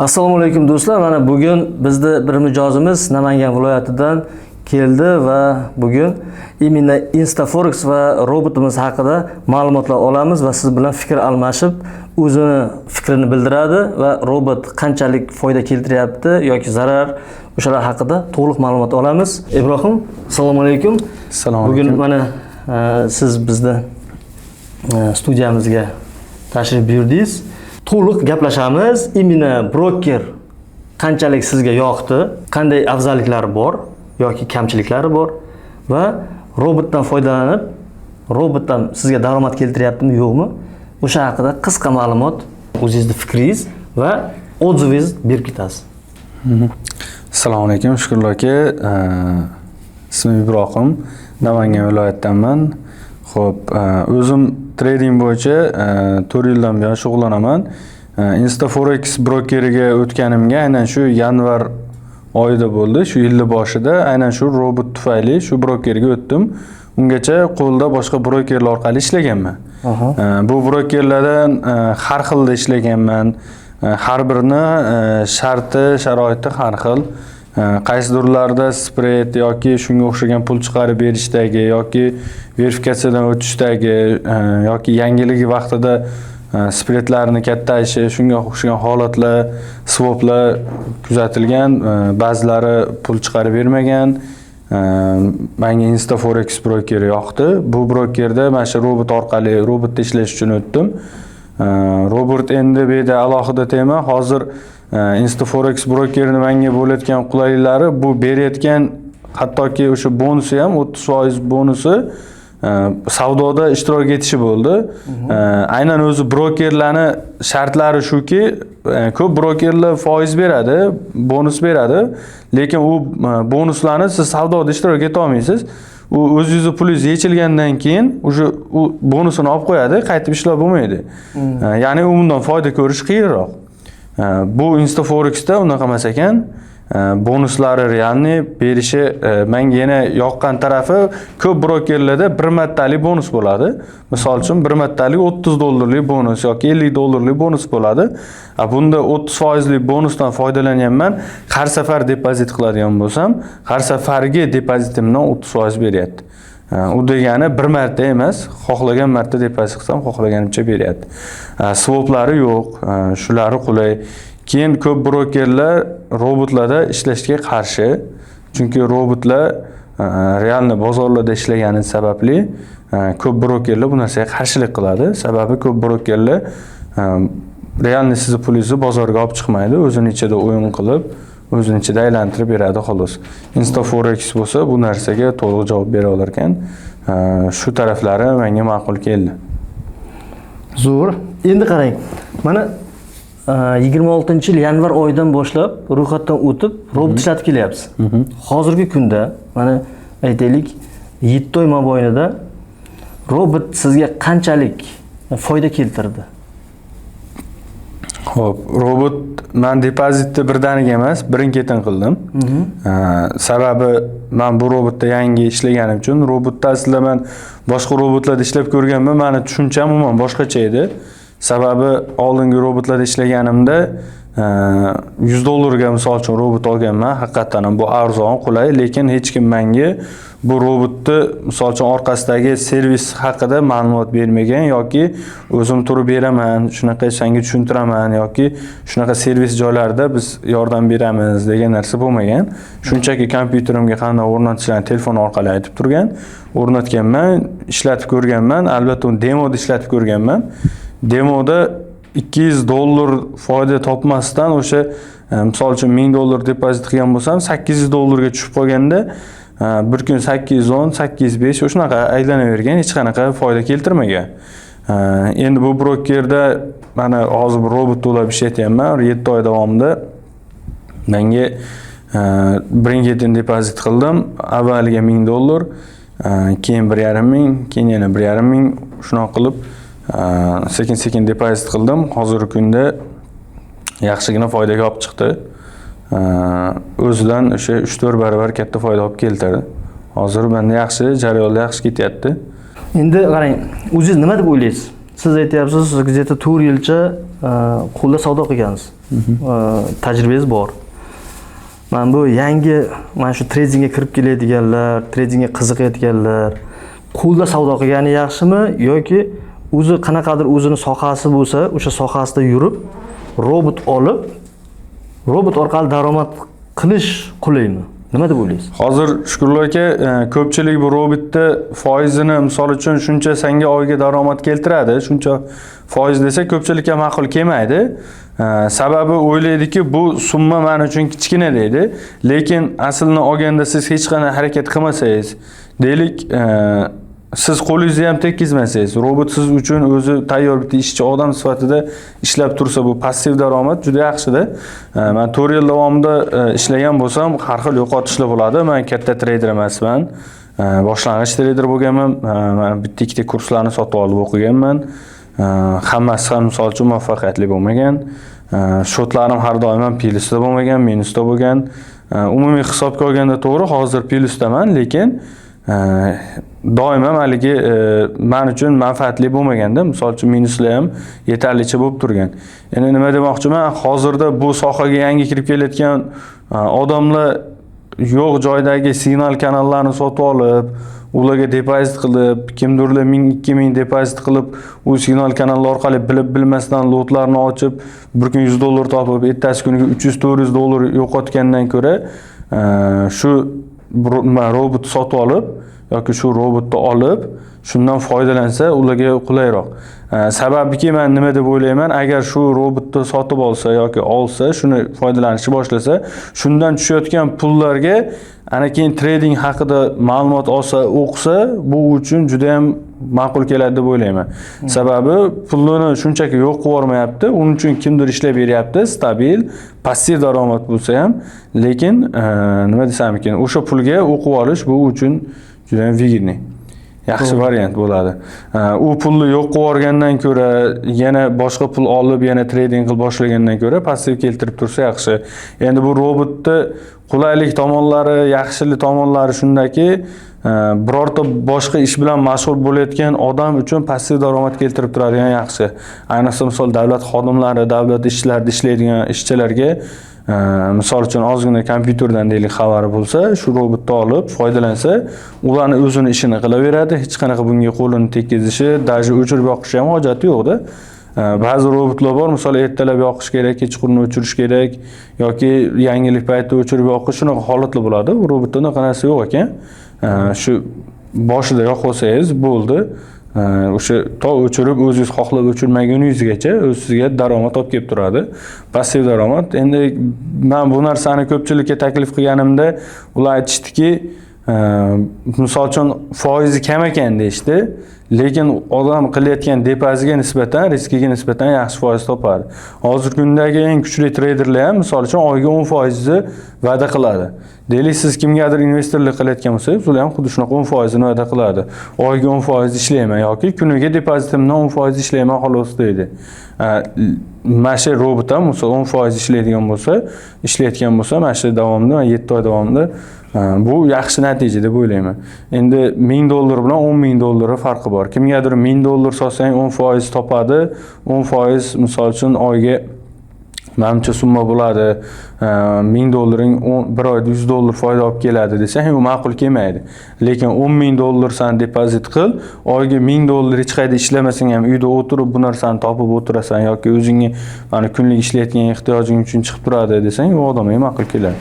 Assalomu alaykum do'stlar. Mana bugun bizda bir mijozimiz Namangan viloyatidan keldi va bugun imенно Instaforex va robotimiz haqida ma'lumotlar olamiz va siz bilan fikr almashib, o'zini fikrini bildiradi va robot qanchalik foyda keltiryapti yoki zarar, o'shalar haqida to'liq ma'lumot olamiz. Ibrohim, assalomu alaykum. Assalomu alaykum. Bugun mana siz bizda studiyamizga tashrif buyurdingiz. To'liq gaplashamiz. Imенно broker qanchalik sizga yoqdi, qanday afzalliklari bor yoki kamchiliklari bor va robotdan foydalanib, robotdan sizga daromad keltiryaptimi, yo'qmi? O'sha haqida qisqa ma'lumot, o'zingizning fikringiz va otzivingiz berib ketasiz. Assalomu alaykum, Shukrullo aka. Ismim Ibrohim, Namangan viloyatidanman. Xo'p, o'zim trading bo'yicha 4 yildan buyon shug'ullanaman. Instaforex brokeriga o'tganimga aynan shu yanvar oyida bo'ldi, shu yil boshida aynan shu robot tufayli shu brokerga o'tdim. Ungacha qo'lda boshqa brokerlar orqali ishlaganman. Bu brokerlardan har xilda ishlaganman. Har birini sharti, sharoiti har xil. Qaysidirlarda spread yoki shunga o'xshagan pul chiqarib berishdagi yoki verifikatsiyadan o'tishdagi yoki yangiligi vaqtida spreadlarni kattayishi, shunga o'xshagan holatlar, swaplar kuzatilgan, ba'zilari pul chiqarib bermagan. Menga Instaforex brokeri yoqdi. Bu brokerda mana shu robot orqali robotda ishlash uchun o'tdim. Robot endi bu yerda alohida tema. Hozir Instaforex brokerini menga bo'layotgan qulayliklari, bu berayotgan hattoki o'sha bonusi ham 30% bonusi savdoda ishtirok etishi bo'ldi. Aynan o'zi brokerlarni shartlari shuki, ko'p brokerlar foiz beradi, bonus beradi, lekin u bonuslarni siz savdoda ishtirok eta olmaysiz. U o'zingizning pulingiz yechilgandan keyin o'sha bonusini olib qo'yadi, qaytib ishlab bo'lmaydi. Ya'ni undan foyda ko'rish qiyinroq. Bu Instaforexda unaqa emas ekan. Bonuslari realni berishi menga yana yoqqan tarafi, ko'p brokerlarda bir martalik bonus bo'ladi. Misol uchun bir martalik $30 bonus yoki $50 bonus bo'ladi. Bunda 30% bonusdan foydalanyapman. Har safar depozit qiladigan bo'lsam, har safargi depozitimdan 30% beryapti. U degani bir marta emas, xohlagan marta depozit qilsam, xohlaganimcha beryapti. Swoplari yo'q, shulari qulay. Keyin ko'p brokerlar robotlarda ishlashga qarshi. Chunki robotlar realni bozorlarda ishlagani sababli ko'p brokerlar bu narsaga qarshilik qiladi. Sababi ko'p brokerlar realni sizni pulingizni bozorga olib chiqmaydi, o'zining ichida o'yin qilib, o'zining ichida aylantirib beradi xolos. Instaforex bo'lsa bu narsaga to'liq javob bera olar ekan. Shu taraflari menga ma'qul keldi. Zo'r. Endi qarang. Mana 26-yil yanvar oyidan boshlab ro'yxatdan o'tib robot ishlatib kelyapsiz. Hozirgi kunda mana aytaylik 7 oy mobaynida robot sizga qanchalik foyda keltirdi? Xo'p, robot men depozitni birdaniga emas, birin-ketin qildim. Sababi men bu robotda yangi ishlaganim uchun, robotda aslida men boshqa robotlarda ishlab ko'rganman, meni tushuncham umuman boshqacha edi. Sababi oldingi robotlarda ishlaganimda $100 ga misol uchun robot olganman. Haqiqatan ham bu arzon, qulay, lekin hech kim menga bu robotni misol uchun orqasidagi servis haqida ma'lumot bermagan yoki o'zim turib beraman, shunaqa senga tushuntiraman yoki shunaqa servis joylarida biz yordam beramiz degan narsa bo'lmagan. Shunchaki kompyuterimga qanday o'rnatilishini telefon orqali aytib turgan, o'rnatganman, ishlatib ko'rganman, albatta uni demoda ishlatib ko'rganman. Demoda $200 foyda topmasdan o'sha misol uchun $1000 depozit qilgan bo'lsam, $800 ga tushib qolganda bir kun 810, 805 shunaqa aylanavergan, hech qanaqa foyda keltirmagan. Endi bu brokerda mana hozir bir robot to'lab ishlayapman, 7 oy davomida menga birin-ketin depozit qildim. Avvaliga $1000, keyin 1,5 keyin yana 1,5 shunaqa qilib sekin-sekin depozit qildim. Hozirgi kunda yaxshigina foydaga olib chiqdi. O'zidan o'sha 3-4 barobar katta foyda olib keltirdi. Hozir menda yaxshi, jarayonlar yaxshi ketyapti. Endi qarang, o'zingiz nima deb o'ylaysiz? Siz aytyapsiz, где-то 4 yilcha qo'lda savdo qilgansiz. Tajribangiz bor. Mana bu yangi mana shu tradingga kirib keladiganlar, tradingga qiziqayotganlar qo'lda savdo qilgani yaxshimi yoki o'zi qanaqadir o'zini sohasi bo'lsa, o'sha sohasida yurib, robot olib, robot orqali daromad qilish qulaymi? Nima deb o'ylaysiz? Hozir Shukurullo aka, ko'pchilik bu robotni foizini misol uchun shuncha senga oyga daromad keltiradi, shuncha foiz desa ko'pchilikka ma'qul kelmaydi. Sababi o'ylaydiki, bu summa men uchun kichkina deydi, lekin aslini olganda siz hech qanday harakat qilmasangiz, deylik, siz qo'lingizni ham tekkizmasangiz, robot siz uchun o'zi tayyor bitta ishchi odam sifatida ishlab tursa, bu passiv daromad juda yaxshi-da. Men 4 yil davomida ishlagan bo'lsam, har xil yo'qotishlar bo'ladi. Men katta treyder emasman. Boshlang'ich treyder bo'lganman. Men bitta ikkita kurslarni sotib olib o'qiganman. Hammasi ham misol uchun muvaffaqiyatli bo'lmagan. Shotlarim har doim ham plyusda bo'lmagan, minusda bo'lgan. Umumiy hisobga olganda to'g'ri, hozir plyusdaman, lekin doim ham haligi men uchun manfaatli bo'lmaganda, misol uchun minuslar ham yetarlicha bo'lib turgan. Endi nima demoqchiman, hozirda bu sohaga yangi kirib kelayotgan odamlar yo'q joydagi signal kanallarni sotib olib, ularga depozit qilib, kimdirlar 1000-2000 depozit qilib, u signal kanallar orqali bilib bilmasdan lotlarni ochib, bir kun $100 topib, ertasi kuniga $300-400 yo'qotgandan ko'ra, shu robot sotib olib yoki shu robotni olib, shundan foydalansa ularga qulayroq. Sababiki men nima deb o'ylayman, agar shu robotni sotib olsa yoki olsa, shuni foydalanishni boshlasa, shundan tushayotgan pullarga ana keyin trading haqida ma'lumot olsa, o'qisa, bu uchun juda ham ma'qul keladi deb o'ylayman. Sababi pulini shunchaki yo'q qilib yormayapti, uning uchun kimdir ishlab beryapti, stabil, passiv daromad bo'lsa ham, lekin nima desam ekan, o'sha pulga o'qib olish bu uchun juda ham выгодный. Yaxshi variant bo'ladi. U pulni yo'q qilib yorgandan ko'ra, yana boshqa pul olib, yana trading qilib boshlagandan ko'ra passiv keltirib tursa yaxshi. Endi bu robotni qulaylik tomonlari, yaxshilik tomonlari shundaki, birorta boshqa ish bilan mashg'ul bo'layotgan odam uchun passiv daromad keltirib turadigan yaxshi. Ayniqsa misol davlat xodimlari, davlat ishlarida ishlaydigan ishchilarga misol uchun ozgina kompyuterdan deylik xabari bo'lsa, shu robotni olib foydalansa, ularni o'zini ishini qilaveradi, hech qanaqa bunga qo'lini tekkizishi, даже o'chirib yoqish ham hojati yo'q-da. Ba'zi robotlar bor, misol ertalab yoqish kerak, kechqurun o'chirish kerak yoki yangilik paytida o'chirib yoqish, shunaqa holatlar bo'ladi. Bu robotda unaqa narsa yo'q ekan. Shu boshida yoqib olsangiz bo'ldi. O'sha to o'chirib o'zingiz xohlab o'chirmaguningizgacha o'z sizga daromad olib kelib turadi. Passiv daromad. Endi men bu narsani ko'pchilikka taklif qilganimda ular aytishdiki, misol uchun foizi kam ekan deyishdi, lekin odam qilayotgan depozitiga nisbatan, riskiga nisbatan yaxshi foiz topadi. Hozirgi kundagi eng kuchli treyderlar ham misol uchun oyga 10% va'da qiladi. Deylik, siz kimgadir investorlik qilayotgan bo'lsangiz, ular ham xuddi shunaqa 10% ni va'da qiladi. Oyga 10% ishlayman yoki kuniga depozitimdan 10% ishlayman xolos deydi. Mana shu robot ham 10% ishlaydigan bo'lsa, ishlayotgan bo'lsa, mana shu davomida 7 oy davomida bu yaxshi natija deb o'ylayman. Endi $1000 bilan $10,000 farqi bor. Kimgadir $1000 sotsang 10% topadi. 10% misol uchun oyga menimcha summa bo'ladi. $1000 bir oyda $100 foyda olib keladi desang, bu ma'qul kelmaydi. Lekin $10,000 san depozit qil, oyga $1000 hech qayerda ishlamasang ham uyda o'tirib bu narsani topib o'tirasan yoki o'zingga mana kunlik ishlayotgan ehtiyojing uchun chiqib turadi desang, bu odamga ma'qul keladi.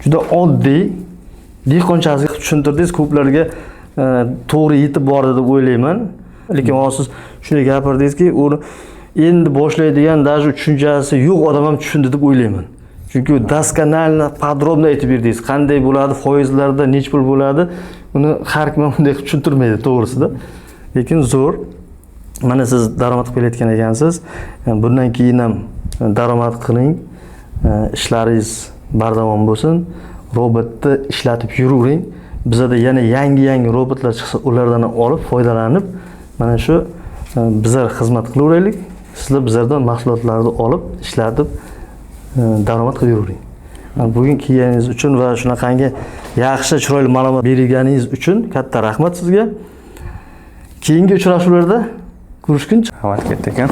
Juda oddiy, dehqonchalik tushuntirdingiz, ko'plarga to'g'ri yetib bordi deb o'ylayman. Lekin siz shuni gapirdingizki, uni endi boshlaydigan даже tushunchasi yo'q odam ham tushundi deb o'ylayman. Chunki doskонально, подробно aytib berdingiz. Qanday bo'ladi, foizlarda nech pul bo'ladi, uni har kim bunday tushuntirmaydi to'g'risida. Lekin zo'r. Mana siz daromad qilayotgan ekansiz. Bundan keyin ham daromad qiling. Ishlaringiz bardavom bo'lsin. Robotni ishlatib yuravering. Bizda yana yangi robotlar chiqsa, ulardan olib foydalanib, mana shu bizlar xizmat qilaveraylik. Sizlar bizlardan mahsulotlarni olib, ishlatib daromad qilib yuravering. Bugun kelganingiz uchun va shunaqangi yaxshi, chiroyli ma'lumot berganingiz uchun katta rahmat sizga. Keyingi uchrashuvlarda ko'rishguncha. Rahmat katta ekan.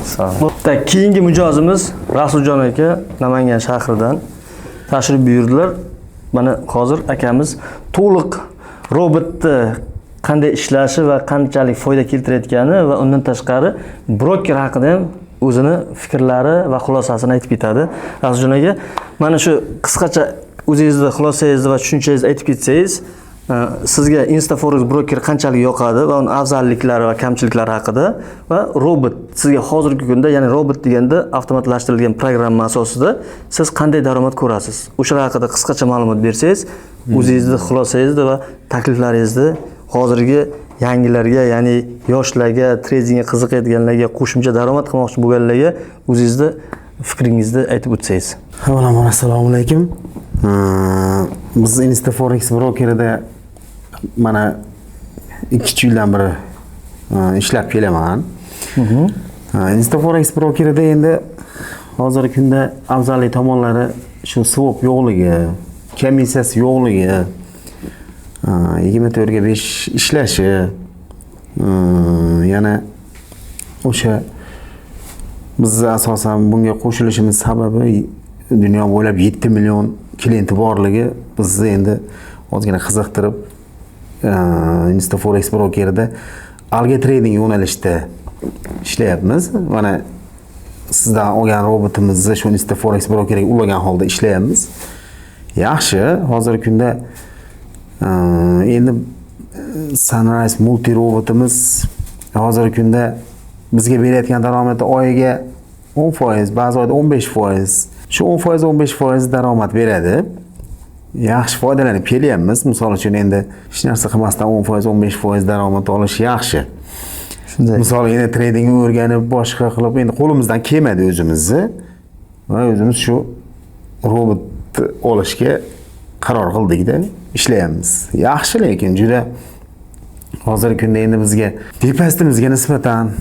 Sağ olun. Keyingi mijozimiz Rasuljon aka Namangan shahridan tashrif buyurdilar. Mana hozir akamiz to'liq robotni qanday ishlashi va qanchalik foyda keltirayotgani va undan tashqari broker haqida ham o'zini fikrlari va xulosasini aytib ketadi. Rasuljon aka, mana shu qisqacha o'zingizni xulosangizni va tushunchangizni aytib ketsangiz, sizga Instaforex broker qanchalik yoqadi va uning afzalliklari va kamchiliklari haqida va robot sizga hozirgi kunda, ya'ni robot deganda avtomatlashtirilgan programma asosida siz qanday daromad ko'rasiz? O'sha haqida qisqacha ma'lumot bersangiz, o'zingizni xulosangizni va takliflaringizni hozirgi yangilarga, ya'ni yoshlarga, tradingga qiziqayotganlarga, qo'shimcha daromad qilmoqchi bo'lganlarga o'zingizni fikringizni aytib o'tsangiz. Avvalambor assalomu alaykum. Biz Instaforex brokerida mana 2 yildan beri ishlab kelaman. Instaforex brokerida endi hozirgi kunda afzallik tomonlari shu swap yo'qligi, komissiyasi yo'qligi, 24 ga 5 ishlashi, yana o'sha biz asosan bunga qo'shilishimiz sababi dunyo bo'ylab 7 million klienti borligi bizni endi ozgina qiziqtirib, Instaforex brokerida algo trading yo'nalishida ishlayapmiz. Mana sizdan olgan robotimizni shu Instaforex brokeriga ulagan holda ishlayapmiz. Yaxshi, hozirgi kunda endi Sunrise multi robotimiz hozirgi kunda bizga berayotgan daromadi oyiga 10%, ba'zi oyda 15%. Shu 10%, 15% daromad beradi. Yaxshi foydalanib kelyapmiz. Misol uchun endi hech narsa qilmasdan 10%, 15% daromad olish yaxshi. Shunday. Misol endi tradingni o'rganib, boshqa qilib endi qo'limizdan kelmadi o'zimizni va o'zimiz shu robot olishga qaror qildik-da, ishlayapmiz. Yaxshi, lekin juda hozirgi kunda endi bizga depositimizga nisbatan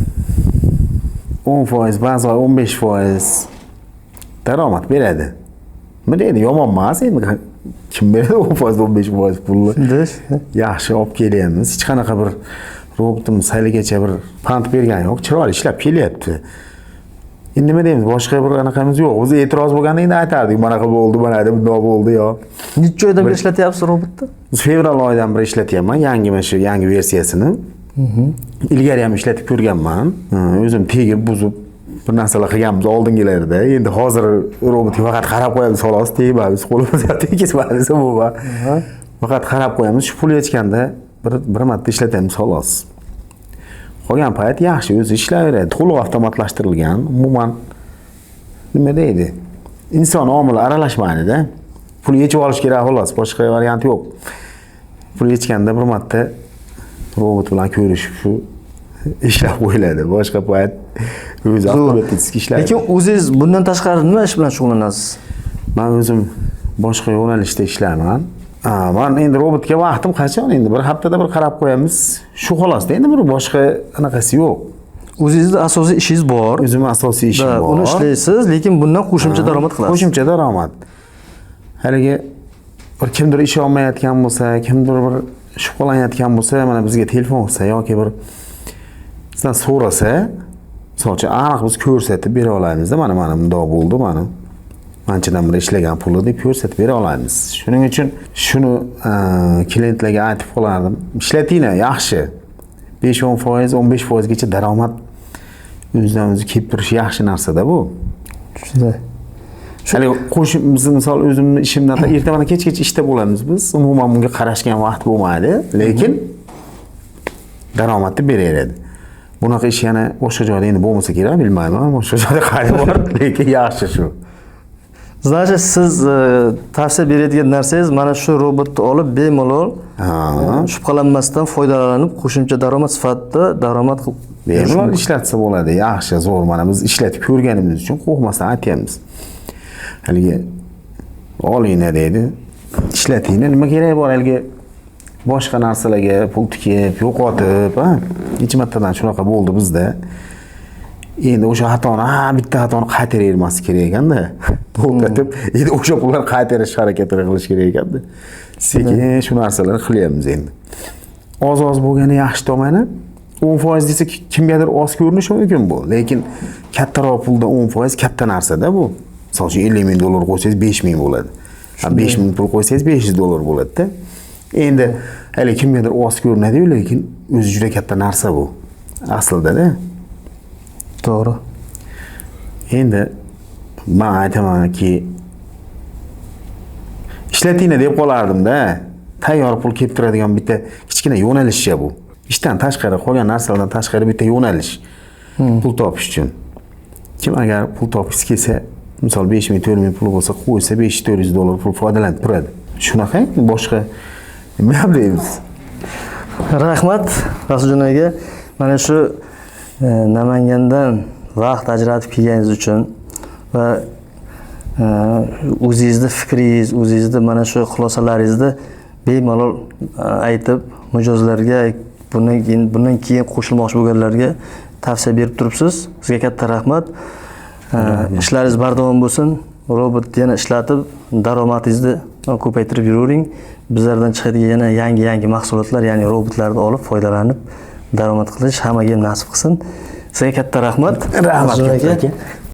10%, ba'zi oy 15% daromad beradi. Nima deydi? Yomon emas endi. Kim beradi 10%, 15% pulni? Yaxshi olib kelyapmiz. Hech qanaqa bir robotimiz haligacha bir pand bergani yo'q. Chiroyli ishlab kelyapti. Endi nima deymiz? Boshqa bir anaqamiz yo'q. O'zi e'tiroz bo'lganda endi aytardik, mana qilib bo'ldi, mana deb bundoq bo'ldi yo. Necha oydan beri ishlatyapsiz robotni? Fevral oyidan beri ishlatyapman, yangi versiyasini. Ilgari ham ishlatib ko'rganman. O'zim tegib, buzib bir narsalar qilganmiz oldingilarda. Endi hozir robotga faqat qarab qo'yamiz, xolos, tegmaymiz, qo'limizga tegizmaymiz umuman. Faqat qarab qo'yamiz, shu pul yetganda bir marta ishlatamiz, xolos. Qolgan payt yaxshi o'zi ishlayveradi. To'liq avtomatlashtirilgan. Umuman nima deydi? Inson omili aralashmaydi-da. Pul yechib olish kerak, xolos, boshqa variant yo'q. Pul yechganda bir marta robot bilan ko'rishib shu ishlab qo'yiladi. Boshqa payt o'zi avtomatik ishlaydi. Lekin o'zingiz bundan tashqari nima ish bilan shug'ullanasiz? Men o'zim boshqa yo'nalishda ishlayman. Men endi robotga vaqtim qachon? Endi bir haftada bir qarab qo'yamiz. Shu xolosda, endi bir boshqa anaqasi yo'q. O'zingizning asosiy ishingiz bor. O'zim asosiy ishim bor. Uni ishlaysiz, lekin bundan qo'shimcha daromad qilasiz. Qo'shimcha daromad. Haligi bir kimdir ish olmayotgan bo'lsa, kimdir bir shubhalanayotgan bo'lsa, mana bizga telefon qilsa yoki bir sizdan so'rasa, masalan, aniq biz ko'rsatib bera olamiz-da, mana bundoq bo'ldi, mana manchadan beri ishlagan pulni deb ko'rsatib bera olamiz. Shuning uchun shuni klientlarga aytib qolardim. Ishlatinglar, yaxshi. 5-10%, 15% gacha daromad o'zidan o'zi kelib turishi yaxshi narsa-da bu. Shunday. Hali qo'shib biz misol o'zimning ishimdan ertaman kechgacha ishda bo'lamiz biz. Umuman bunga qarashgan vaqt bo'lmaydi, lekin daromadni beraveradi. Bunaqa ish yana boshqa joyda endi bo'lmasa kerak, bilmayman. Boshqa joyda qanday bor, lekin yaxshi shu. Значит, siz tavsiya beradigan narsangiz mana shu robotni olib bemalol shubhalanmasdan foydalanib qo'shimcha daromad sifatida daromad qilib bemalol ishlatsa bo'ladi. Yaxshi, zo'r. Mana biz ishlatib ko'rganimiz uchun qo'rqmasdan aytamiz. Haligi olinglar deydi. Ishlatinglar, nima kerak bor haligi boshqa narsalarga pul tikib, yo'qotib, necha martadan shunaqa bo'ldi bizda. Endi o'sha xatoni, bitta xatoni qaytaravermas kerak ekanda. To'xtatib, endi o'sha pullar qaytarish harakatini qilish kerak ekanda. Sekin shu narsalarni qilyapmiz endi. Oz-oz bo'lgani yaxshi tomoni, 10% desa kimgadir oz ko'rinishi mumkin bu. Lekin kattaroq pulda 10% katta narsa-da bu. Misol uchun 50 ming dollar qo'ysangiz 5 ming bo'ladi. 5 ming pul qo'ysangiz 500 dollar bo'ladi-da. Endi hali kimgadir oz ko'rinadi-yu, lekin o'zi juda katta narsa bu. Aslida-da. To'g'ri. Endi men aytamanki, ishlatinglar deb qolardim-da. Tayyor pul kelib turadigan bitta kichkina yo'nalishcha bu. Ishdan tashqari, qolgan narsalardan tashqari bitta yo'nalish. Pul topish uchun. Kim agar pul topish kelsa, misol 5 ming, 4 ming pul bo'lsa, qo'ysa 500-400 dollar pul foydalanib turadi. Shunaqa, boshqa nima deymiz? Rahmat Rasuljon aka. Mana shu Namangandan vaqt ajratib kelganingiz uchun va o'zingizning fikringiz, o'zingizning mana shu xulosalaringizni bemalol aytib, mijozlarga bundan keyin qo'shilmoqchi bo'lganlarga tavsiya berib turibsiz. Sizga katta rahmat. Ishlaringiz bardavom bo'lsin. Robot yana ishlatib, daromadingizni ko'paytirib yuravering. Bizlardan chiqadigan yana yangi mahsulotlar, ya'ni robotlarni olib foydalanib daromad qilish hammaga nasib qilsin. Sizga katta rahmat. Rahmat aka.